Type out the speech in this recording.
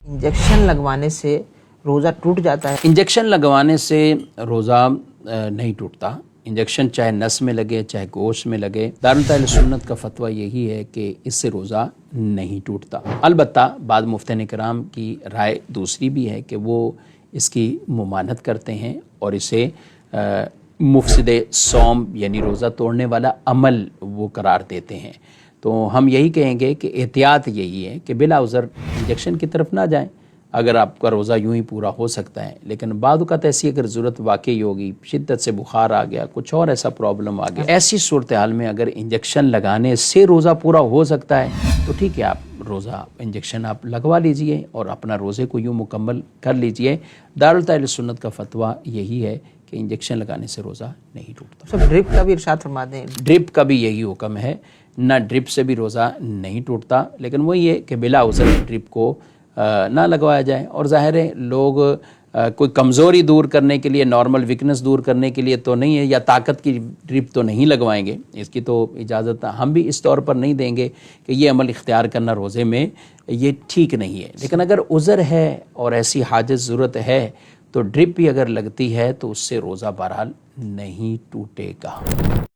Injection लगवाने से रोज़ा टूट जाता है? इंजेक्शन लगवाने से रोज़ा नहीं टूटता। इंजेक्शन चाहे नस में लगे चाहे गोश्त में लगे, दारुल अहले सुन्नत का फतवा यही है कि इससे रोज़ा नहीं टूटता। अलबत्ता बाद मुफ्तिन कराम की राय दूसरी भी है कि वो इसकी मुमानत करते हैं और इसे मुफसिदे सौम यानी रोज़ा तोड़ने वाला अमल वो करार देते हैं। तो हम यही कहेंगे कि एहतियात यही है कि बिला उज़र इंजेक्शन की तरफ ना जाएं। अगर आपका रोज़ा यूं ही पूरा हो सकता है, लेकिन बाद वक़्त ऐसी अगर ज़रूरत वाकई होगी, शिद्दत से बुखार आ गया, कुछ और ऐसा प्रॉब्लम आ गया, ऐसी सूरत हाल में अगर इंजेक्शन लगाने से रोज़ा पूरा हो सकता है तो ठीक है, आप रोज़ा इंजेक्शन आप लगवा लीजिए और अपना रोज़े को यूँ मुकम्मल कर लीजिए। दारुल अहले सुन्नत का फतवा यही है कि इंजेक्शन लगाने से रोज़ा नहीं टूटता। सब ड्रिप का भी इरशाद फरमा दें। ड्रिप का भी यही हुक्म है, ना ड्रिप से भी रोज़ा नहीं टूटता, लेकिन वही है कि बिला उज़र ड्रिप को ना लगवाया जाए। और ज़ाहिर है लोग कोई कमज़ोरी दूर करने के लिए, नॉर्मल वीकनेस दूर करने के लिए तो नहीं है, या ताकत की ड्रिप तो नहीं लगवाएंगे, इसकी तो इजाज़त हम भी इस तौर पर नहीं देंगे कि ये अमल इख्तियार करना रोज़े में ये ठीक नहीं है। लेकिन अगर उज़र है और ऐसी हाजत ज़रूरत है तो ड्रिप भी अगर लगती है तो उससे रोज़ा बहरहाल नहीं टूटेगा।